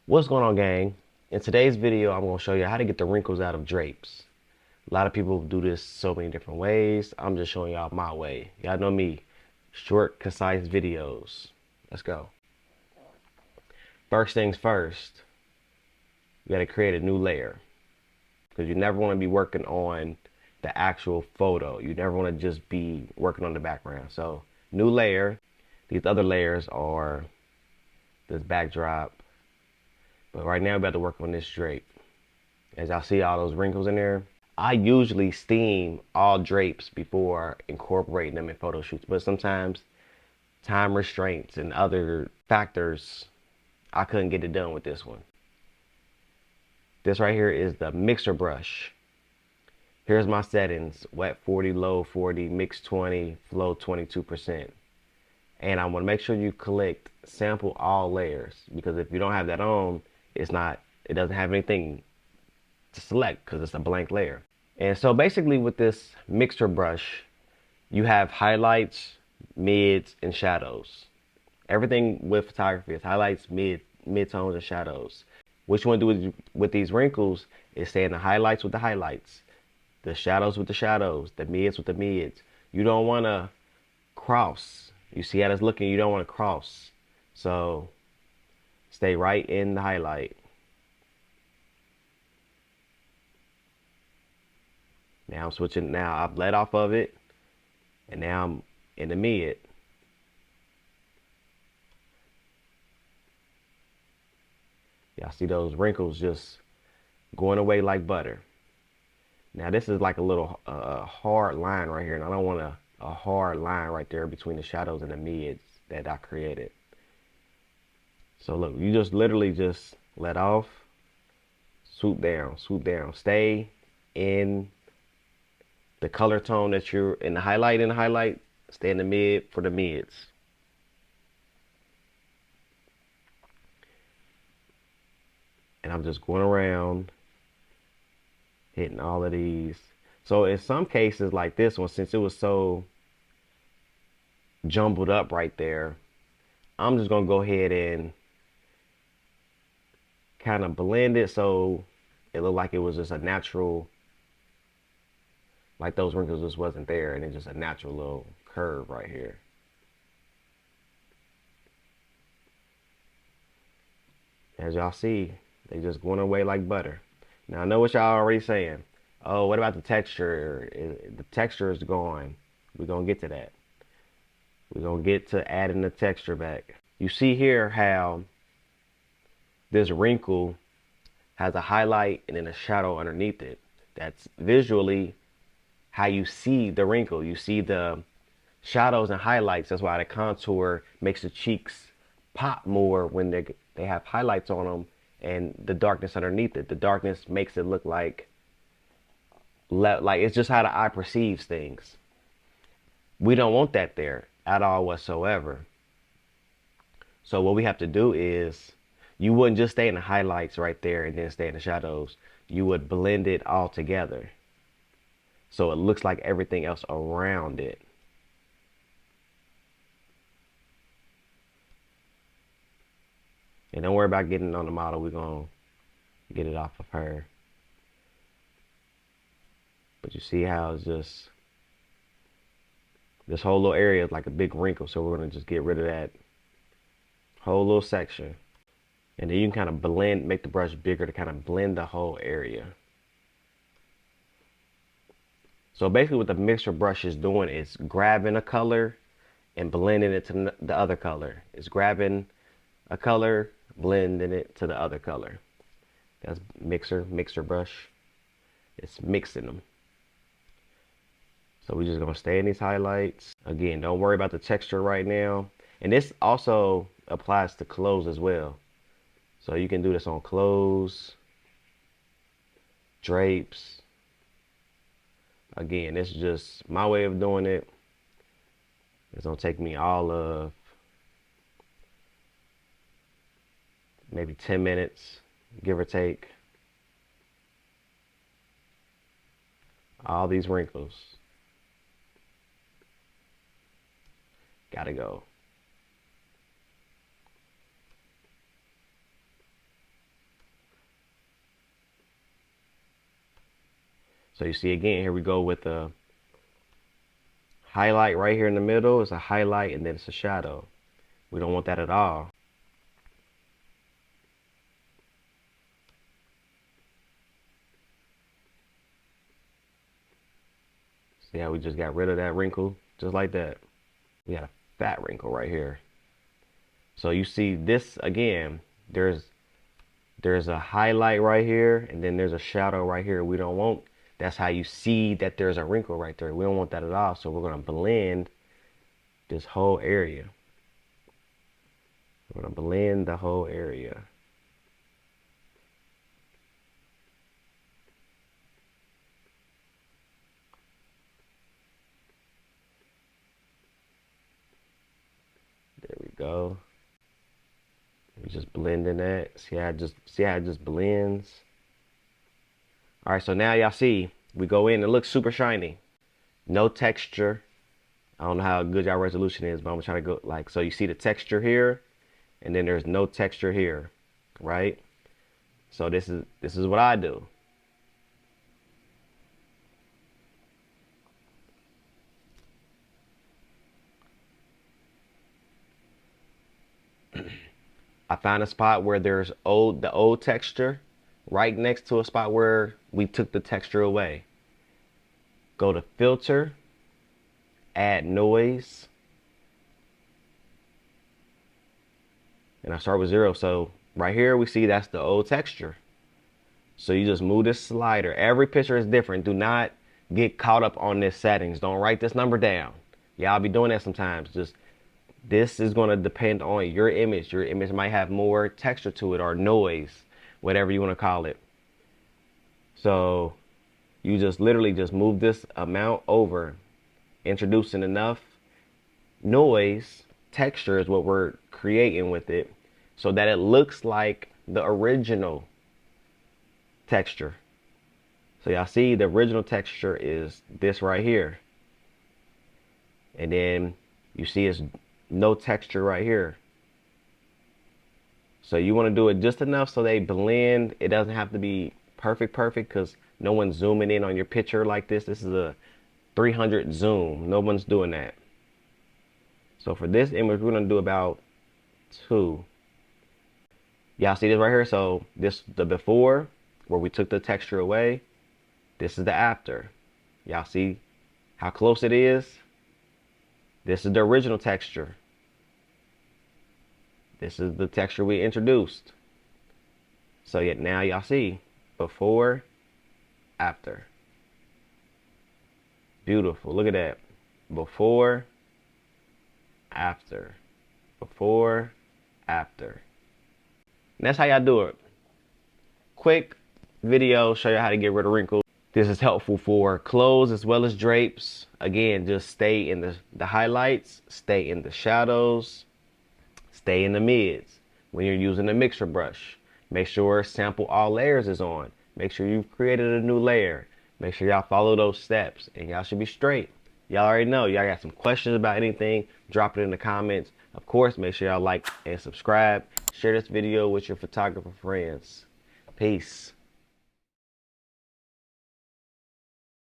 What's going on, gang? In today's video, I'm going to show you how to get the wrinkles out of drapes. A lot of people do this so many different ways. I'm just showing y'all my way. Y'all know me, short, concise videos. Let's go. First things first, you got to create a new layer because you never want to be working on the actual photo. You never want to just be working on the background. So, new layer. These other layers are this backdrop. But right now, we're about to work on this drape. As y'all see all those wrinkles in there, I usually steam all drapes before incorporating them in photo shoots, but sometimes time restraints and other factors, I couldn't get it done with this one. This right here is the mixer brush. Here's my settings: wet 40, low 40, mix 20, flow 22%. And I want to make sure you collect sample all layers, because if you don't have that on, it doesn't have anything to select because it's a blank layer. And so basically with this mixer brush, you have highlights, mids, and shadows. Everything with photography is highlights, midtones, and shadows. What you want to do with these wrinkles is stay in the highlights with the highlights, the shadows with the shadows, the mids with the mids. You don't want to cross. You see how it's looking, you don't want to cross. So stay right in the highlight. Now I'm switching. Now I've let off of it, and now I'm in the mid. Y'all see those wrinkles just going away like butter. Now this is like a little hard line right here, and I don't want a hard line right there between the shadows and the mids that I created. So look, you just literally just let off, swoop down, swoop down. Stay in the color tone that you're in the highlight, stay in the mid for the mids. And I'm just going around hitting all of these. So in some cases like this one, since it was so jumbled up right there, I'm just gonna go ahead and kind of blend it so it looked like it was just a natural, like those wrinkles just wasn't there, and it's just a natural little curve right here. As y'all see, they just going away like butter. Now I know what y'all already saying. Oh, what about the texture? The texture is gone. We're gonna get to that. We're gonna get to adding the texture back. You see here how this wrinkle has a highlight and then a shadow underneath it. That's visually how you see the wrinkle. You see the shadows and highlights. That's why the contour makes the cheeks pop more when they have highlights on them, and the darkness underneath it. The darkness makes it look like it's just how the eye perceives things. We don't want that there at all whatsoever. So what we have to do is, you wouldn't just stay in the highlights right there and then stay in the shadows. You would blend it all together so it looks like everything else around it. And don't worry about getting it on the model. We're going to get it off of her. But you see how it's just, this whole little area is like a big wrinkle. So we're going to just get rid of that whole little section. And then you can kind of blend, make the brush bigger to kind of blend the whole area. So basically what the mixer brush is doing is grabbing a color and blending it to the other color. It's grabbing a color, blending it to the other color. That's mixer brush. It's mixing them. So we're just gonna stay in these highlights. Again, don't worry about the texture right now. And this also applies to clothes as well. So you can do this on clothes, drapes. Again, this is just my way of doing it. It's gonna take me all of maybe 10 minutes, give or take. All these wrinkles. Gotta go. So you see again, here we go with the highlight right here in the middle. It's a highlight and then it's a shadow. We don't want that at all. See how we just got rid of that wrinkle just like that. We got a fat wrinkle right here. So you see this again, there's a highlight right here and then there's a shadow right here. We don't want, that's how you see that there's a wrinkle right there. We don't want that at all. So we're going to blend this whole area. We're going to blend the whole area. There we go. We just blending that. See how it just blends. All right, so now y'all see we go in. It looks super shiny. No texture. I don't know how good y'all resolution is, but I'm gonna try to go like so. You see the texture here, and then there's no texture here, right? So this is what I do. I found a spot where there's the old texture right next to a spot where we took the texture away. Go to filter, add noise, and I start with 0. So right here we see that's the old texture. So you just move this slider. Every picture is different. Do not get caught up on this settings. Don't write this number down. Y'all be doing that sometimes. Just this is going to depend on your image. Your image might have more texture to it or noise, whatever you want to call it. So you just literally just move this amount over, introducing enough noise, texture is what we're creating with it, so that it looks like the original texture. So y'all see the original texture is this right here. And then you see it's no texture right here. So you want to do it just enough so they blend. It doesn't have to be perfect because no one's zooming in on your picture like this. This is a 300 zoom. No one's doing that. So for this image, we're going to do about 2. Y'all see this right here? So this the before where we took the texture away. This is the after. Y'all see how close it is? This is the original texture. This is the texture we introduced. So yet now y'all see before, after. Beautiful. Look at that. Before, after. Before, after. And that's how y'all do it. Quick video, show you how to get rid of wrinkles. This is helpful for clothes as well as drapes. Again, just stay in the highlights, stay in the shadows, stay in the mids. When you're using a mixer brush, make sure sample all layers is on. Make sure you've created a new layer. Make sure y'all follow those steps and y'all should be straight. Y'all already know. Y'all got some questions about anything, drop it in the comments. Of course, make sure y'all like and subscribe. Share this video with your photographer friends. Peace.